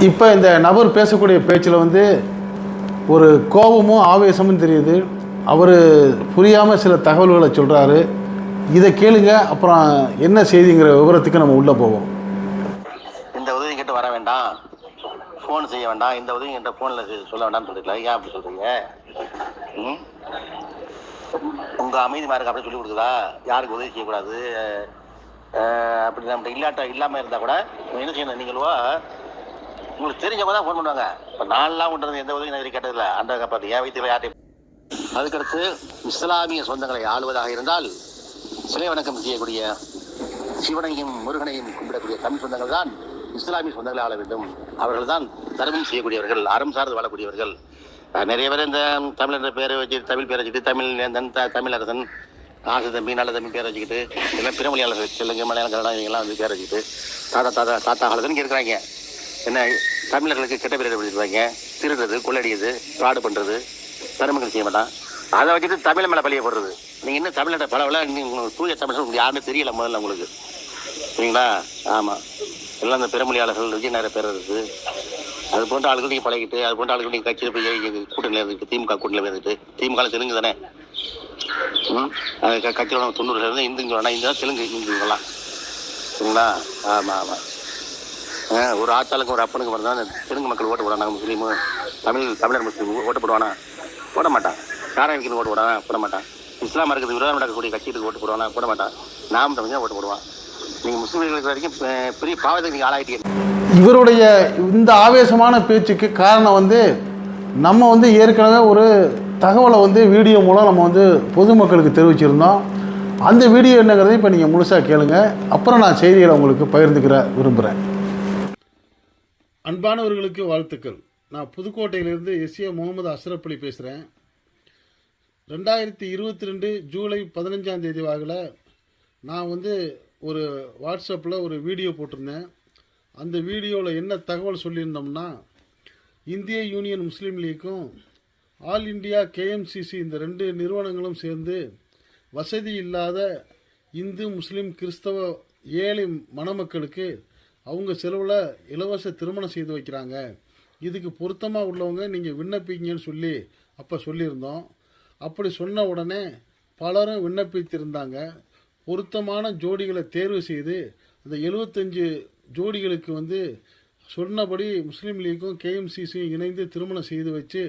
இப்போ இந்த நபர் பேசக்கூடிய பேச்சில் வந்து ஒரு கோபமும் ஆவேசமும் தெரியுது. அவர் புரியாமல் சில தகவல்களை சொல்கிறாரு. இதை கேளுங்க, அப்புறம் என்ன செய்திங்கிற விவரத்துக்கு நம்ம உள்ளே போவோம். இந்த உதவி கேட்டு வர வேண்டாம், ஃபோன் செய்ய வேண்டாம், இந்த உதவி என்கிட்ட ஃபோனில் சொல்ல வேண்டாம்னு சொல்லிருக்கலாம். ஏன் அப்படி சொல்கிறீங்க? உங்கள் அமைதி மார்க்கு அப்படி சொல்லி கொடுக்குதா? யாருக்கு உதவி செய்யக்கூடாது அப்படி நம்மகிட்ட இல்லாமல் இருந்தால் கூட என்ன செய்யணும்? நீங்களுவா உங்களுக்கு தெரிஞ்சவங்க தான் ஃபோன் பண்ணுவாங்க. இப்போ நான்லாம் கொண்டு எந்த உதவி நான் கேட்டதில்லை. அந்த காப்பாற்று என் வயிற்றுல யார்ட்டையும். அதுக்கடுத்து இஸ்லாமிய சொந்தங்களை ஆளுவதாக இருந்தால் சிலை வணக்கம் செய்யக்கூடிய சிவனையும் முருகனையும் கும்பிடக்கூடிய தமிழ் சொந்தங்கள் தான் இஸ்லாமிய சொந்தங்களை ஆள வேண்டும். அவர்கள் தான் தர்மம் செய்யக்கூடியவர்கள், அறம் சார்ந்து வாழக்கூடியவர்கள். நிறைய பேர் இந்த தமிழ் என்ற பேரை வச்சுட்டு, தமிழ் பேரை வச்சுக்கிட்டு, தமிழரசன், ஆசை தம்பி, நல்ல தம்பி பேரை வச்சுக்கிட்டு, எல்லாம் பிறமொழியாளர்கள், தெலுங்கு, மலையாளம், கன்னடம் இவங்கெல்லாம் வந்து பேரை வச்சுக்கிட்டு தாத்தா காலத்துன்னு இருக்கிறாங்க. என்ன தமிழர்களுக்கு கெட்ட பேர் எடுத்துருவாங்க. திருடுறது, கொள்ளடியது, ஃப்ராடு பண்ணுறது, தர்மங்கள் செய்ய மாட்டான். அதை வச்சுட்டு தமிழ் மேலே பழிய போடுறது. நீங்கள் இன்னும் தமிழோட பலவில் நீங்கள் தூய தமிழ் உங்களுக்கு யாருமே தெரியல முதல்ல உங்களுக்கு, சரிங்களா? ஆமாம், எல்லாம் இந்த பிறமொழியாளர்கள் வச்சு நிறைய பேர் இருக்குது. அது போன்ற ஆளுகள் நீங்கள் பழகிட்டு, அது போன்ற ஆளுகள் நீங்கள் கட்சியில் போய் கூட்டணியில் இருந்துட்டு, திமுக கூட்டணியில் இருந்துட்டு, திமுக தெலுங்கு தானே, கட்சியோட 90% இந்துங்க வேணா, இந்த தெலுங்கு இந்துங்கெல்லாம், சரிங்களா? ஆமாம் ஆமாம். ஒரு ஆத்தாளுக்கு ஒரு அப்பனுக்கு மட்டும் தான் தெலுங்கு மக்கள் ஓட்டு போடாங்க. முஸ்லீமு தமிழர் முஸ்லீம் ஓட்டு போடுவானா? போட மாட்டான். காரவிக்கு ஓட்டு போடானா? போட மாட்டான். இஸ்லாம் இருக்கிறது விரோதம் நடக்கக்கூடிய கட்சிகளுக்கு ஓட்டு போடுவானா? போட மாட்டான். நாம் தமிழ் ஓட்டு போடுவான். நீங்கள் முஸ்லீம்களுக்கு வரைக்கும் பெரிய பாவத்துக்கு நீங்கள் ஆளாயிட்டீங்க. இவருடைய இந்த ஆவேசமான பேச்சுக்கு காரணம் வந்து நம்ம வந்து ஏற்கனவே ஒரு தகவலை வந்து வீடியோ மூலம் நம்ம வந்து பொதுமக்களுக்கு தெரிவிச்சிருந்தோம். அந்த வீடியோ என்னங்கிறதையும் இப்போ நீங்கள் முழுசாக கேளுங்க. அப்புறம் நான் செய்திகளை உங்களுக்கு பகிர்ந்துக்கிற விரும்புகிறேன். அன்பானவர்களுக்கு வாழ்த்துக்கள். நான் புதுக்கோட்டையிலிருந்து எஸ்ஏ முகமது அஷ்ரப் அலி பேசுகிறேன். 2022 ஜூலை 15 வாக்கில் நான் வந்து ஒரு வாட்ஸ்அப்பில் ஒரு வீடியோ போட்டிருந்தேன். அந்த வீடியோவில் என்ன தகவல் சொல்லியிருந்தோம்னா, இந்திய யூனியன் முஸ்லீம் லீக்கும் ஆல் இண்டியா கேஎம்சிசி இந்த 2 நிறுவனங்களும் சேர்ந்து வசதி இல்லாத இந்து, முஸ்லீம், கிறிஸ்தவ ஏழை மணமக்களுக்கு அவங்க செலவில் இலவச திருமணம் செய்து வைக்கிறாங்க. இதுக்கு பொருத்தமாக உள்ளவங்க நீங்கள் விண்ணப்பிங்கன்னு சொல்லி அப்போ சொல்லியிருந்தோம். அப்படி சொன்ன உடனே பலரும் விண்ணப்பித்திருந்தாங்க. பொருத்தமான ஜோடிகளை தேர்வு செய்து அந்த 75 ஜோடிகளுக்கு வந்து சொன்னபடி முஸ்லீம் லீக்கும் கேஎம்சிசியும் இணைந்து திருமணம் செய்து வச்சு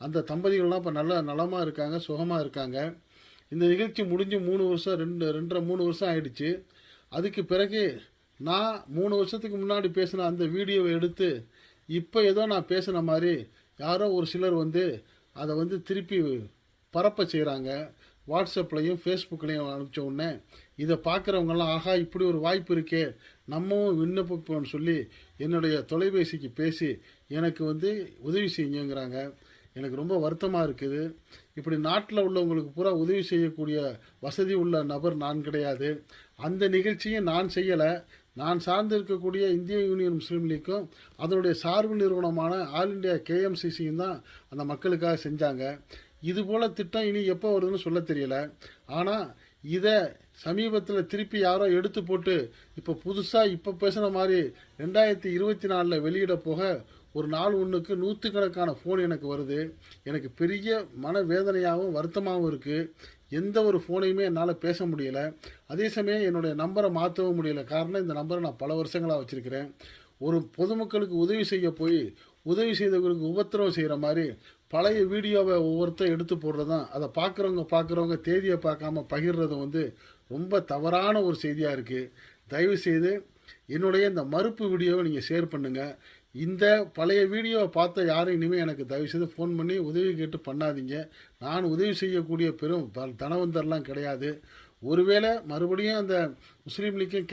அந்த தம்பதிகள்லாம் இப்போ நல்ல நலமாக இருக்காங்க, சுகமாக இருக்காங்க. இந்த நிகழ்ச்சி முடிஞ்சு 3 வருஷம் 2.5-3 வருஷம் ஆயிடுச்சு. அதுக்கு பிறகு நான் 3 வருஷத்துக்கு முன்னாடி பேசின அந்த வீடியோவை எடுத்து இப்போ ஏதோ நான் பேசின மாதிரி யாரோ ஒரு சிலர் வந்து அதை வந்து திருப்பி பரப்ப செய்கிறாங்க. வாட்ஸ்அப்லையும் ஃபேஸ்புக்லேயும் அனுப்பிச்ச உடனே இதை பார்க்குறவங்கெல்லாம், ஆகா இப்படி ஒரு வாய்ப்பு இருக்கே, நம்மவும் விண்ணப்பிப்போம்னு சொல்லி என்னுடைய தொலைபேசிக்கு பேசி எனக்கு வந்து உதவி செய்யுங்கிறாங்க. எனக்கு ரொம்ப வருத்தமாக இருக்குது. இப்படி நாட்டில் உள்ளவங்களுக்கு பூரா உதவி செய்யக்கூடிய வசதி உள்ள நபர் நான் கிடையாது. அந்த நிகழ்ச்சியை நான் செய்யலை. நான் சார்ந்து இருக்கக்கூடிய இந்திய யூனியன் முஸ்லீம் லீக்கும் அதனுடைய சார்பு நிறுவனமான ஆல் இண்டியா கேஎம்சிசியும் தான் அந்த மக்களுக்காக செஞ்சாங்க. இதுபோல் திட்டம் இனி எப்போ வருதுன்னு சொல்ல தெரியல. ஆனால் இதை சமீபத்தில் திருப்பி யாரோ எடுத்து போட்டு இப்போ புதுசாக இப்போ பேசுன மாதிரி 2024 வெளியிட போக ஒரு நாள் ஒன்றுக்கு 100கணக்கான ஃபோன் எனக்கு வருது. எனக்கு பெரிய மனவேதனையாகவும் வருத்தமாகவும் இருக்குது. எந்த ஒரு ஃபோனையுமே என்னால் பேச முடியலை. அதே சமயம் என்னுடைய நம்பரை மாற்றவும் முடியலை. காரணம், இந்த நம்பரை நான் பல வருஷங்களாக வச்சுருக்கிறேன். ஒரு பொதுமக்களுக்கு உதவி செய்ய போய் உதவி செய்தவர்களுக்கு உபத்திரவம் செய்கிற மாதிரி பழைய வீடியோவை ஒவ்வொருத்தர் எடுத்து போடுறது தான். அதை பார்க்குறவங்க தேதியை பார்க்காம பகிர்றது வந்து ரொம்ப தவறான ஒரு செய்தியாக இருக்குது. தயவுசெய்து என்னுடைய இந்த மறுப்பு வீடியோவை நீங்கள் ஷேர் பண்ணுங்கள். இந்த பழைய வீடியோவை பார்த்த யாரும் இனிமேல் எனக்கு தயவுசெய்து ஃபோன் பண்ணி உதவி கேட்டு பண்ணாதீங்க. நான் உதவி செய்யக்கூடிய பெரும் தனவந்தர்லாம் கிடையாது. ஒருவேளை மறுபடியும் அந்த முஸ்லீம் லீக்கும்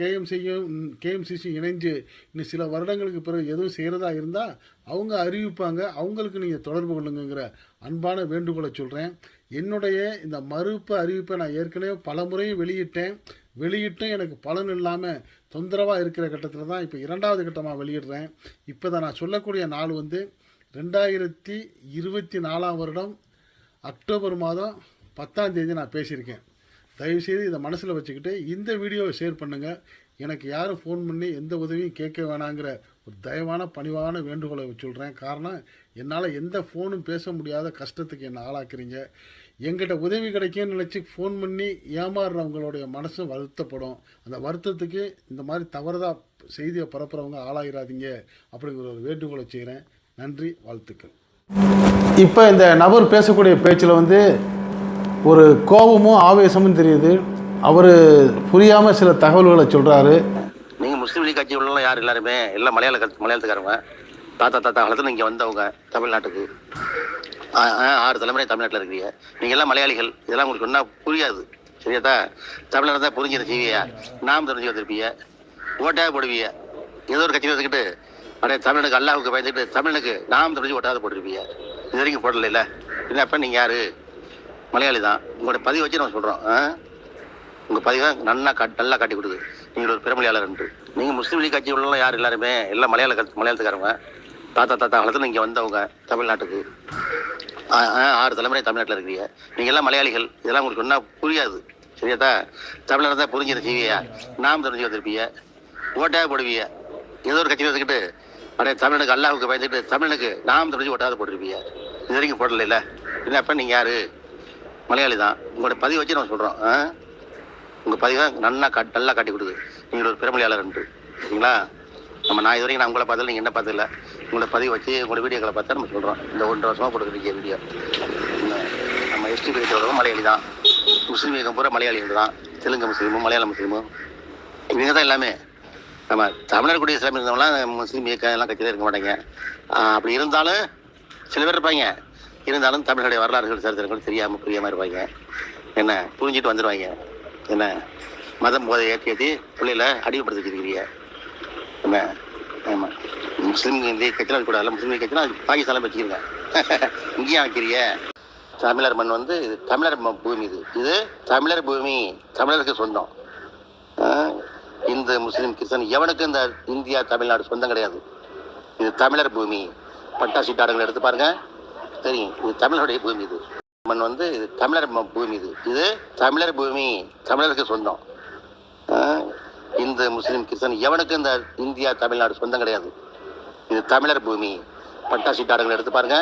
கேஎம்சிசி இணைஞ்சு இன்னும் சில வருடங்களுக்கு பிறகு எதுவும் செய்கிறதா இருந்தால் அவங்க அறிவிப்பாங்க. அவங்களுக்கு நீங்கள் தொடர்பு கொள்ளுங்கிற அன்பான வேண்டுகோளை சொல்கிறேன். என்னுடைய இந்த மறுப்பு அறிவிப்பை நான் ஏற்கனவே பல முறையும் வெளியிட்டும் எனக்கு பலன் இல்லாமல் தொந்தரவாக இருக்கிற கட்டத்தில் தான் இப்போ 2வது கட்டமாக வெளியிடுறேன். இப்போ தான் நான் சொல்லக்கூடிய நாள் வந்து 2024 அக்டோபர் மாதம் 10 நான் பேசியிருக்கேன். தயவுசெய்து இதை மனசில் வச்சுக்கிட்டு இந்த வீடியோவை ஷேர் பண்ணுங்கள். எனக்கு யாரும் ஃபோன் பண்ணி எந்த உதவியும் கேட்க வேணாங்கிற ஒரு தயவான பணிவான வேண்டுகோளை சொல்கிறேன். காரணம், என்னால் எந்த ஃபோனும் பேச முடியாத கஷ்டத்துக்கு என்னை ஆளாக்குறீங்க. எங்கிட்ட உதவி கிடைக்கும்னு நினச்சி ஃபோன் பண்ணி ஏமாறுறவங்களுடைய மனசும் வருத்தப்படும். அந்த வருத்தத்துக்கு இந்த மாதிரி தவறுதாக செய்தியை பரப்புகிறவங்க ஆளாயிராதீங்க அப்படிங்கிற ஒரு வேண்டுகோளை செய்கிறேன். நன்றி, வாழ்த்துக்கள். இப்போ இந்த நபர் பேசக்கூடிய பேச்சில் வந்து ஒரு கோபமும் ஆவேசமும் தெரியுது. அவர் புரியாமல் சில தகவல்களை சொல்கிறாரு. நீங்கள் முஸ்லீம் லீக் கட்சி உள்ளவங்க யார் எல்லாருமே எல்லாம் மலையாளத்துக்காரங்க. தாத்தா காலத்தில் இங்கே வந்தவங்க தமிழ்நாட்டுக்கு 6 தலைமுறை தமிழ்நாட்டில் இருக்கிறீங்க. நீங்கள் எல்லாம் மலையாளிகள். இதெல்லாம் உங்களுக்கு ஒன்றா புரியாது. சரியாதா? தமிழ்நாடு தான் புரிஞ்சிட செய்வியா, நாம் தெரிஞ்சு வந்திருப்பீங்க, ஓட்டாக போடுவீங்க. ஏதோ ஒரு கட்சியில் வச்சுக்கிட்டு அப்படியே தமிழனுக்கு அல்லாவுக்கு பயந்துக்கிட்டு தமிழனுக்கு நாம் தெரிஞ்சு ஓட்டாத போட்டுருப்பீங்க. இது வரைக்கும் போடல இல்லை. என்னப்போ நீங்கள் யார்? மலையாளி தான். உங்களோட பதிவு வச்சு நம்ம சொல்கிறோம். உங்கள் பதிவை நல்லா காட்டி கொடுக்குது நீங்கள் ஒரு பிறமொழியாளர் என்று. நீங்கள் முஸ்லீம் லீக் கட்சி உள்ளவங்க யார் எல்லாருமே எல்லாம் மலையாளத்துக்காரங்க. தாத்தா காலத்தில் இங்கே வந்தவங்க தமிழ்நாட்டுக்கு 6 தலைமுறை தமிழ்நாட்டில் இருக்கிறீங்க. நீங்கள் எல்லாம் மலையாளிகள். இதெல்லாம் உங்களுக்கு ஒன்றா புரியாது. சரியாதா? தமிழ்நாடு தான் புரிஞ்சிட செய்வியா, நாம் தெரிஞ்சு வந்திருப்பீங்க, ஓட்டாக போடுவீங்க. ஏதோ ஒரு கட்சியில் வச்சுக்கிட்டு அப்படியே தமிழனுக்கு அல்லாவுக்கு பயந்துக்கிட்டு தமிழனுக்கு நாம் தெரிஞ்சு ஓட்டாத போட்டுருப்பீங்க. இது வரைக்கும் போடல இல்லை. என்னப்போ நீங்கள் யார்? மலையாளி தான். உங்களோட பதிவு வச்சு நம்ம சொல்கிறோம். உங்கள் பதிவை நல்லா காட்டி கொடுக்குது நீங்கள் ஒரு பிறமொழியாளர் என்று. சரிங்களா? நான் இது வரைக்கும் நான் உங்களை பார்த்ததில்ல, நீங்கள் என்ன பார்த்ததில்ல. உங்களோட பதிவு வச்சு உங்களோட வீடியோக்களை பார்த்தா நம்ம சொல்கிறோம். இந்த 1.5 வருஷமாக போட்டுக்கிறீங்க வீடியோ. நம்ம எஸ்டி பிரித்தவர்களும் மலையாளி தான். முஸ்லீம் இயக்கம் பூரா மலையாளிகள் தான். தெலுங்கு முஸ்லீமும் மலையாள முஸ்லீமும் இவங்க தான் எல்லாமே. நம்ம தமிழர் குடிய இஸ்லாமிய இருந்தவங்களாம் முஸ்லீம் இயக்கம் எல்லாம் கட்சியில் இருக்க மாட்டாங்க. அப்படி இருந்தாலும் சில பேர் இருப்பாங்க. இருந்தாலும் தமிழருடைய வரலாறுகள் சரித்திரங்கள் தெரியாமல் புரியாமல் இருப்பாங்க. என்ன புரிஞ்சிட்டு வந்துடுவாங்க. என்ன மதம் போதை ஏற்றி பிள்ளைகளை அடிமைப்படுத்தி வச்சிருக்கிறீங்க. என்ன ஆமாம், முஸ்லீம் இந்த கட்சியில் கூடாது. முஸ்லீம் கட்சினா பாகிஸ்தானில் வச்சுக்கிறீங்க. இங்கேயும் வைக்கிறீங்க. தமிழர் மண் வந்து இது தமிழர் பூமி. இது தமிழர் பூமி, தமிழருக்கு சொந்தம். இந்து முஸ்லீம் கிறிஸ்தன் எவனுக்கு இந்த இந்தியா தமிழ்நாடு சொந்தம் கிடையாது. இது தமிழர் பூமி. பட்டா சீட்டாடுகளை எடுத்து பாருங்க, தெரியும். இது தமிழருடைய பூமி. இது மண் வந்து இது தமிழர் பூமி. இது தமிழர் பூமி, தமிழருக்கு சொந்தம். இந்து முஸ்லீம் கிறிஸ்தன் எவனுக்கு இந்த இந்தியா தமிழ்நாடு சொந்தம் கிடையாது. இது தமிழர் பூமி. பட்டா சீட்டாடுகளை எடுத்து பாருங்க,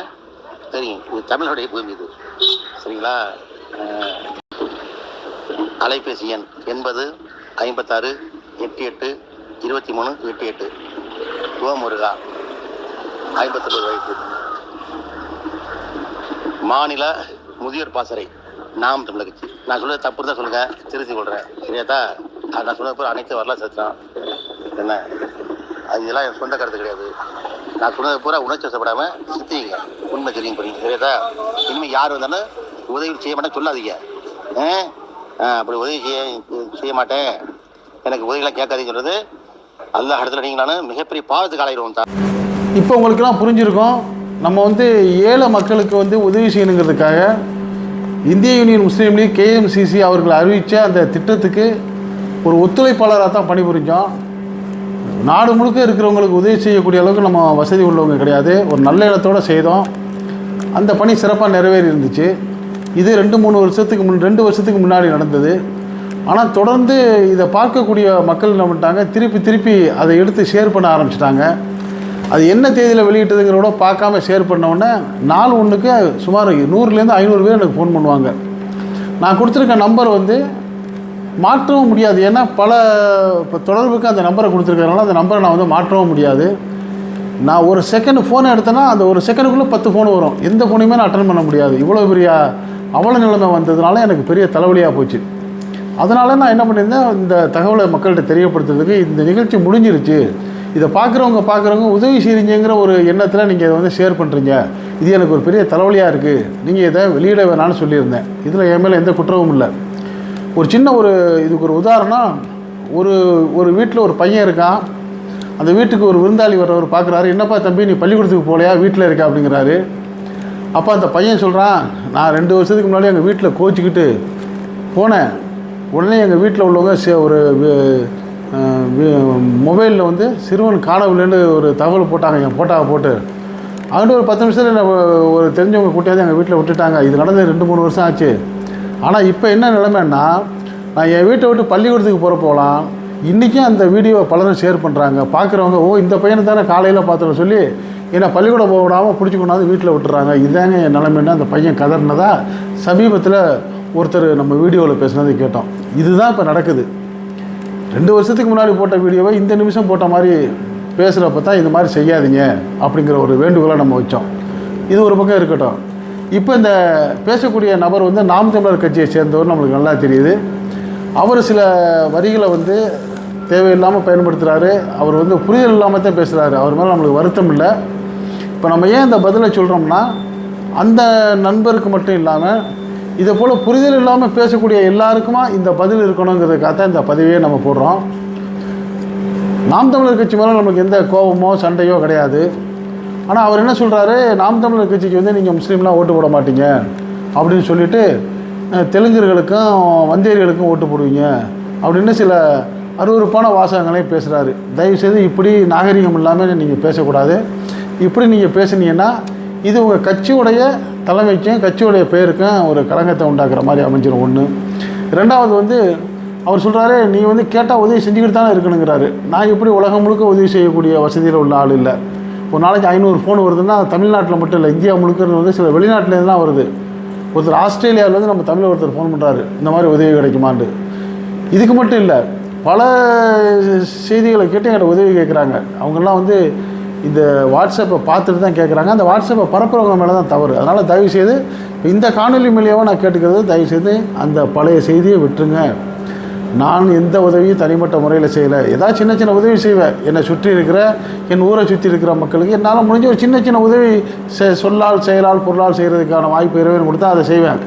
தெரியும். இது தமிழருடைய பூமி. இது சரிங்களா? அலைபேசி எண் 80 56 88 23 88. முருகா, 59 வயசு. மாநில முதியோர் பாசறை, நாம் தமிழர் கட்சி. நான் சொல்றது தப்பு தான் சொல்லுங்க, திருத்தி கொள்றேன். சரியாதா? நான் சொன்னது அனைத்து வரலாறு சத்திரம். என்ன அது இதெல்லாம் என் சொந்த கருத்து கிடையாது. நான் சொன்னது பூரா உணர்ச்சி வசப்படாமல் சித்திங்க. உண்மை தெரியும் புரியுங்க. சரியாதா? இனிமேல் யார் வந்தாலும் உதவி செய்ய மாட்டேன்னு சொல்லாதீங்க. அப்படி உதவி செய்ய மாட்டேன், எனக்கு உதவிலாம் கேட்காதீங்கன்னு சொல்கிறது அல்லாஹ் இடத்துல நீங்கள் நான் மிகப்பெரிய பாவத்துக்கு ஆளாயிடுவோம் தான். இப்போ உங்களுக்கெல்லாம் புரிஞ்சிருக்கோம். நம்ம வந்து ஏழை மக்களுக்கு வந்து உதவி செய்யணுங்கிறதுக்காக இந்திய யூனியன் முஸ்லீம் லீக் KMCC அவர்கள் அறிவித்த அந்த திட்டத்துக்கு ஒரு ஒத்துழைப்பாளராக தான் பணிபுரிஞ்சோம். நாடு முழுக்க இருக்கிறவங்களுக்கு உதவி செய்யக்கூடிய அளவுக்கு நம்ம வசதி உள்ளவங்க கிடையாது. ஒரு நல்ல இடத்தோடு செய்தோம். அந்த பணி சிறப்பாக நிறைவேறி இருந்துச்சு. இது 2 வருஷத்துக்கு முன்னாடி நடந்தது. ஆனால் தொடர்ந்து இதை பார்க்கக்கூடிய மக்கள் என்ன பண்ணிட்டாங்க, திருப்பி அதை எடுத்து ஷேர் பண்ண ஆரம்பிச்சிட்டாங்க. அது என்ன தேதியில் வெளியிட்டதுங்கிறோட பார்க்காம ஷேர் பண்ணோன்னே நாள் ஒன்றுக்கு சுமார் 100லேருந்து 500 பேர் எனக்கு ஃபோன் பண்ணுவாங்க. நான் கொடுத்துருக்க நம்பர் வந்து மாற்றவும் முடியாது. ஏன்னா இப்போ தொடர்புக்கு அந்த நம்பரை கொடுத்துருக்கறனால அந்த நம்பரை நான் வந்து மாற்றவும் முடியாது. நான் ஒரு செகண்ட் ஃபோனை எடுத்தேன்னா அந்த ஒரு செகண்டுக்குள்ளே 10 ஃபோன் வரும். எந்த ஃபோனையுமே நான் அட்டன் பண்ண முடியாது. இவ்வளோ பெரிய அவல நிலைமை வந்ததுனால எனக்கு பெரிய தலைவலியாக போச்சு. அதனால நான் என்ன பண்ணியிருந்தேன், இந்த தகவலை மக்கள்கிட்ட தெரியப்படுத்துறதுக்கு இந்த நிகழ்ச்சி முடிஞ்சிருச்சு, இதை பார்க்குறவங்க உதவி செய்கிறீங்கிற ஒரு எண்ணத்தில் நீங்கள் இதை வந்து ஷேர் பண்ணுறீங்க, இது எனக்கு ஒரு பெரிய தலைவலியாக இருக்குது, நீங்கள் இதை வெளியிட வேணான்னு சொல்லியிருந்தேன். இதில் என் மேலே எந்த குற்றமும் இல்லை. ஒரு சின்ன இதுக்கு ஒரு உதாரணம், ஒரு வீட்டில் ஒரு பையன் இருக்கான். அந்த வீட்டுக்கு ஒரு விருந்தாளி வர்றவர் பார்க்குறாரு. என்னப்பா தம்பி, நீ பள்ளிக்கூடத்துக்கு போகலையா, வீட்டில் இருக்கா அப்படிங்கிறாரு. அப்போ அந்த பையன் சொல்கிறான், நான் 2 வருஷத்துக்கு முன்னாடி எங்கள் வீட்டில் கோச்சிக்கிட்டு போனேன். உடனே எங்கள் வீட்டில் உள்ளவங்க ஒரு மொபைலில் வந்து சிறுவன் காணவில்லைன்னு ஒரு தகவல் போட்டாங்க. என் போட்டாவை போட்டு அங்கிட்டு ஒரு 10 நிமிஷத்தில் ஒரு தெரிஞ்சவங்க கூட்டியாந்து எங்கள் வீட்டில் விட்டுட்டாங்க. இது நடந்து 2-3 வருஷம் ஆச்சு. ஆனால் இப்போ என்ன நிலைமைன்னா, நான் என் வீட்டை விட்டு பள்ளிக்கூடத்துக்கு போகிறப்போலாம் இன்றைக்கும் அந்த வீடியோவை பலரும் ஷேர் பண்ணுறாங்க. பார்க்குறவங்க இந்த பையனை தானே காலையில் பார்த்துட சொல்லி என்னை பள்ளிக்கூடம் போக விடாமல் பிடிச்சி கொண்டாந்து வீட்டில் விட்டுறாங்க. இதாங்க என் நிலைமைன்னா அந்த பையன் கதறினதா சமீபத்தில் ஒருத்தர் நம்ம வீடியோவில் பேசுனதை கேட்டோம். இதுதான் இப்போ நடக்குது. 2 வருஷத்துக்கு முன்னாடி போட்ட வீடியோவை இந்த நிமிஷம் போட்ட மாதிரி பேசுகிறப்ப தான் இது மாதிரி செய்யாதீங்க அப்படிங்கிற ஒரு வேண்டுகோளை நம்ம வச்சோம். இது ஒரு பக்கம் இருக்கட்டும். இப்போ இந்த பேசக்கூடிய நபர் நாம் தமிழர் கட்சியை சேர்ந்தவர் நம்மளுக்கு நல்லா தெரியுது. அவர் சில வரிகளை தேவையில்லாமல் பயன்படுத்துகிறாரு. அவர் புரிதல் இல்லாமல் தான் பேசுகிறாரு. அவர் மேலே நம்மளுக்கு வருத்தம் இல்லை. இப்போ நம்ம ஏன் இந்த பதிலை சொல்கிறோம்னா, அந்த நண்பருக்கு மட்டும் இல்லாமல் இதை போல் புரிதல் இல்லாமல் பேசக்கூடிய எல்லாருக்குமா இந்த பதில் இருக்கணுங்கிறதுக்காக தான் இந்த பதிவையே நம்ம போடுறோம். நாம் தமிழர் கட்சி மேலே நமக்கு எந்த கோபமோ சண்டையோ கிடையாது. ஆனால் அவர் என்ன சொல்கிறாரு, நாம் தமிழர் கட்சிக்கு நீங்கள் முஸ்லீம்லாம் ஓட்டு போட மாட்டீங்க அப்படின்னு சொல்லிவிட்டு தெலுங்கர்களுக்கும் வந்தேரிகளுக்கும் ஓட்டு போடுவீங்க அப்படின்னு சில அருவருப்பான வாசகங்களையும் பேசுகிறாரு. தயவுசெய்து இப்படி நாகரிகம் இல்லாமல் நீங்கள் பேசக்கூடாது. இப்படி நீங்கள் பேசுனீங்கன்னா இது உங்கள் கட்சியுடைய தலைமைக்கும் கட்சியுடைய பெயருக்கும் ஒரு களங்கத்தை உண்டாக்குற மாதிரி அமைஞ்சிடும். ஒன்று. ரெண்டாவது அவர் சொல்கிறாரு, நீ கேட்டால் உதவி செஞ்சுக்கிட்டு தானே இருக்கணுங்கிறாரு. நான் இப்படி உலகம் முழுக்க உதவி செய்யக்கூடிய வசதியில் உள்ள ஆள் இல்லை. ஒரு நாளைக்கு 500 ஃபோன் வருதுன்னா தமிழ்நாட்டில் மட்டும் இல்லை, இந்தியா முழுக்கிறது சில வெளிநாட்டிலேருந்து தான் வருது. ஒருத்தர் ஆஸ்திரேலியாவிலேருந்து நம்ம தமிழ் ஒருத்தர் ஃபோன் பண்ணுறாரு, இந்த மாதிரி உதவி கிடைக்குமான்னு. இதுக்கு மட்டும் இல்லை, பல செய்திகளை கேட்டு என்கிட்ட உதவி கேட்குறாங்க. அவங்கெல்லாம் இந்த வாட்ஸ்அப்பை பார்த்துட்டு தான் கேட்குறாங்க. அந்த வாட்ஸ்அப்பை பரப்புறவங்க மேலே தான் தவறு. அதனால் தயவுசெய்து இந்த காணொலி மூலியமாக நான் கேட்டுக்கிறது, தயவுசெய்து அந்த பழைய செய்தியை விட்டுருங்க. நான் எந்த உதவியும் தனிப்பட்ட முறையில் செய்யலை. ஏதாவது சின்ன சின்ன உதவி செய்வேன். என்னை சுற்றி இருக்கிற என் ஊரை சுற்றி இருக்கிற மக்களுக்கு என்னால் முடிஞ்ச ஒரு சின்ன சின்ன உதவி சொல்லால் செயலால் பொருளால் செய்கிறதுக்கான வாய்ப்பு இறைவன் கொடுத்தா அதை செய்வேன்.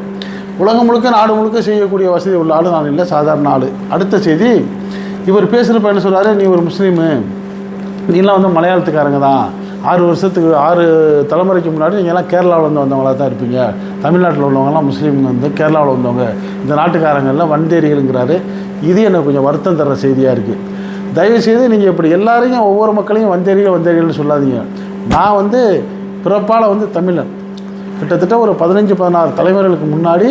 உலகம் முழுக்க நாடு முழுக்க செய்யக்கூடிய வசதி உள்ள ஆள் நான் இல்லை, சாதாரண ஆள். அடுத்த செய்தி, இவர் பேசுகிறப்ப என்ன சொல்கிறாரு, நீ ஒரு முஸ்லீமு, நீங்களாம் மலையாளத்துக்காரங்க தான். 6 தலைமுறைக்கு முன்னாடி நீங்கள்லாம் கேரளாவில் வந்தவங்களாக தான் இருப்பீங்க. தமிழ்நாட்டில் உள்ளவங்கலாம் முஸ்லீம் கேரளாவில் வந்தவங்க, இந்த நாட்டுக்காரங்கள்லாம் வந்தேரிகளுங்கிறாரு. இது எனக்கு கொஞ்சம் வருத்தம் தர்ற செய்தியாக இருக்குது. தயவுசெய்து நீங்கள் இப்படி எல்லாரையும் ஒவ்வொரு மக்களையும் வந்தேரிகள்னு சொல்லாதீங்க. நான் பிறப்பால் தமிழன். கிட்டத்தட்ட ஒரு 15-16 தலைமுறைகளுக்கு முன்னாடி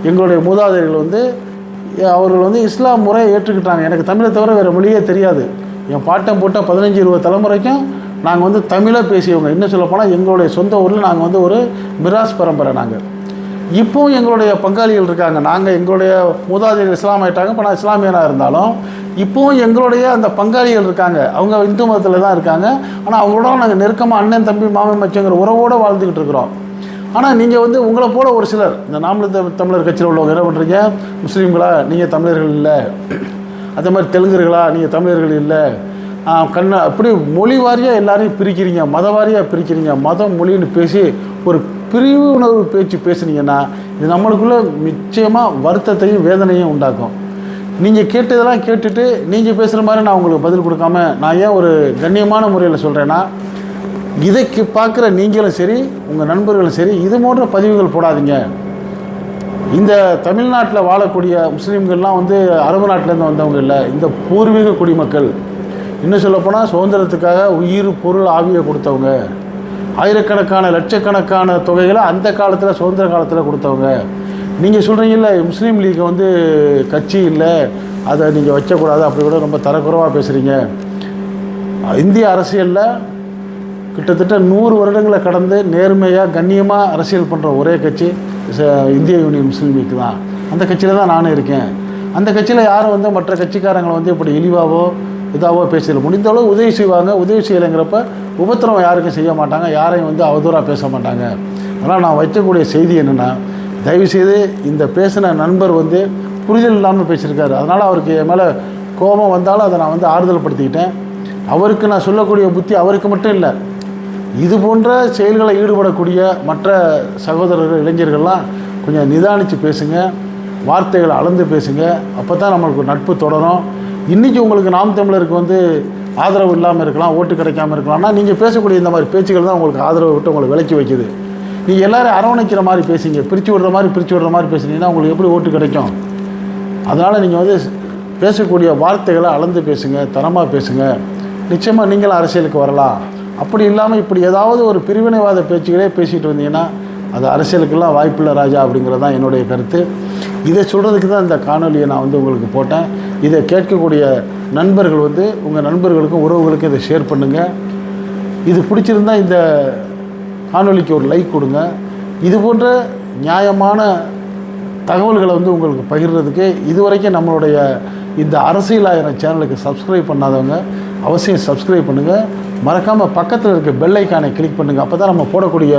எங்களுடைய மூதாதையர்கள் அவர்கள் இஸ்லாம் முறையை ஏற்றுக்கிட்டாங்க. எனக்கு தமிழை தவிர வேறு மொழியே தெரியாது. என் பாட்டம் போட்ட 15-20 தலைமுறைக்கும் நாங்கள் தமிழை பேசியவங்க. இன்னும் சொல்லப்போனால் எங்களுடைய சொந்த ஊரில் நாங்கள் ஒரு மிராஸ் பரம்பரை. நாங்கள் இப்போவும் எங்களுடைய பங்காளிகள் இருக்காங்க. நாங்கள் எங்களுடைய மூதாதையர்கள் இஸ்லாம் ஆகிட்டாங்க. இப்போ நான் இஸ்லாமியனாக இருந்தாலும் இப்போவும் எங்களுடைய அந்த பங்காளிகள் இருக்காங்க. அவங்க இந்து மதத்தில் தான் இருக்காங்க. ஆனால் அவங்களோட நாங்கள் நெருக்கமாக அண்ணன் தம்பி மாமன் மச்சங்கிற உறவோடு வாழ்ந்துக்கிட்டு இருக்கிறோம். ஆனால் நீங்கள் உங்களை போல் ஒரு சிலர் இந்த நாம் தமிழர் கட்சியில் உள்ளவங்க என்ன பண்ணுறீங்க, முஸ்லீம்களா நீங்கள் தமிழர்கள் இல்லை, அதே மாதிரி தெலுங்கர்களா நீங்கள் தமிழர்கள் இல்லை, அப்படி மொழி வாரியாக எல்லாரையும் பிரிக்கிறீங்க, மத வாரியாக பிரிக்கிறீங்க. மதம் மொழின்னு பேசி ஒரு பிரிவு உணர்வு பேச்சு பேசுனீங்கன்னா இது நம்மளுக்குள்ளே நிச்சயமாக வருத்தத்தையும் வேதனையும் உண்டாக்கும். நீங்கள் கேட்டதெல்லாம் கேட்டுட்டு நீங்கள் பேசுகிற மாதிரி நான் உங்களுக்கு பதில் கொடுக்காம நான் ஏன் ஒரு கண்ணியமான முறையில் சொல்கிறேன்னா, இதைக்கு பார்க்குற நீங்களும் சரி உங்கள் நண்பர்களும் சரி இது போன்ற பதிவுகள் போடாதீங்க. இந்த தமிழ்நாட்டில் வாழக்கூடிய முஸ்லீம்கள்லாம் அரபு நாட்டிலேருந்து வந்தவங்க இல்லை, இந்த பூர்வீக குடிமக்கள். இன்னும் சொல்லப்போனால் சுதந்திரத்துக்காக உயிர் பொருள் ஆவியை கொடுத்தவங்க, ஆயிரக்கணக்கான லட்சக்கணக்கான தொகைகளை அந்த காலத்தில் சுதந்திர காலத்தில் கொடுத்தவங்க. நீங்கள் சொல்கிறீங்கல்ல முஸ்லீம் லீக் கட்சி இல்லை, அதை நீங்கள் வைக்கக்கூடாது, அப்படி கூட ரொம்ப தரக்குறைவாக பேசுகிறீங்க. இந்திய அரசியலில் கிட்டத்தட்ட 100 வருடங்களை கடந்து நேர்மையாக கண்ணியமாக அரசியல் பண்ணுற ஒரே கட்சி இந்திய யூனியன் முஸ்லீம் லீக் தான். அந்த கட்சியில் தான் நானும் இருக்கேன். அந்த கட்சியில் யாரும் மற்ற கட்சிக்காரங்களை இப்படி இழிவாவோ இதாவோ பேசல. முடிந்தளவு உதவி செய்வாங்க. உதவி செய்யலைங்கிறப்ப உபத்திரவம் யாருக்கும் செய்ய மாட்டாங்க, யாரையும் அவதூறாக பேச மாட்டாங்க. அதனால் நான் வைக்கக்கூடிய செய்தி என்னென்னா, தயவுசெய்து இந்த பேசின நண்பர் புரிதல் இல்லாமல் பேசியிருக்காரு. அதனால் அவருக்கு என் மேலே கோபம் வந்தாலும் அதை நான் ஆறுதல் படுத்திக்கிட்டேன். அவருக்கு நான் சொல்லக்கூடிய புத்தி அவருக்கு மட்டும் இல்லை, இது போன்ற செயல்களை ஈடுபடக்கூடிய மற்ற சகோதரர்கள் இளைஞர்கள்லாம் கொஞ்சம் நிதானித்து பேசுங்க, வார்த்தைகளை அளந்து பேசுங்க. அப்போ தான் நம்மளுக்கு நட்பு தொடரும். இன்றைக்கி உங்களுக்கு நாம் தமிழருக்கு ஆதரவு இல்லாமல் இருக்கலாம், ஓட்டு கிடைக்காமல் இருக்கலாம்னா நீங்கள் பேசக்கூடிய இந்த மாதிரி பேச்சுக்கள் தான் உங்களுக்கு ஆதரவு விட்டு உங்களை விலக்கி வைக்குது. நீங்கள் எல்லோரும் அரவணைக்கிற மாதிரி பேசுங்க, பிரித்து விடுற மாதிரி பேசுனீங்கன்னா உங்களுக்கு எப்படி ஓட்டு கிடைக்கும்? அதனால் நீங்கள் பேசக்கூடிய வார்த்தைகளை அளந்து பேசுங்க, தரமாக பேசுங்க. நிச்சயமாக நீங்களும் அரசியலுக்கு வரலாம். அப்படி இல்லாமல் இப்படி ஏதாவது ஒரு பிரிவினைவாத பேச்சுகளே பேசிகிட்டு வந்தீங்கன்னா அது அரசியலுக்கெல்லாம் வாய்ப்பில்லை ராஜா, அப்படிங்கிறது தான் என்னுடைய கருத்து. இதை சொல்கிறதுக்கு தான் இந்த காணொலியை நான் வந்து உங்களுக்கு போட்டேன். இதை கேட்கக்கூடிய நண்பர்கள் வந்து உங்கள் நண்பர்களுக்கும் உறவுகளுக்கும் இதை ஷேர் பண்ணுங்கள். இது பிடிச்சிருந்தா இந்த காணொலிக்கு ஒரு லைக் கொடுங்க. இது போன்ற நியாயமான தகவல்களை வந்து உங்களுக்கு பகிர்றதுக்கு இதுவரைக்கும் நம்மளுடைய இந்த அரசியல் ஆயிரம் சேனலுக்கு சப்ஸ்கிரைப் பண்ணாதவங்க அவசியம் சப்ஸ்கிரைப் பண்ணுங்கள். மறக்காமல் பக்கத்தில் இருக்க பெல் ஐக்கானை கிளிக் பண்ணுங்கள். அப்போ தான் நம்ம போடக்கூடிய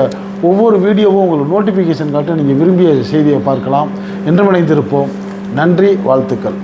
ஒவ்வொரு வீடியோவும் உங்களுக்கு நோட்டிஃபிகேஷன் காட்ட நீங்கள் விரும்பிய செய்தியை பார்க்கலாம். என்றும் இணைந்திருப்போம். நன்றி, வாழ்த்துக்கள்.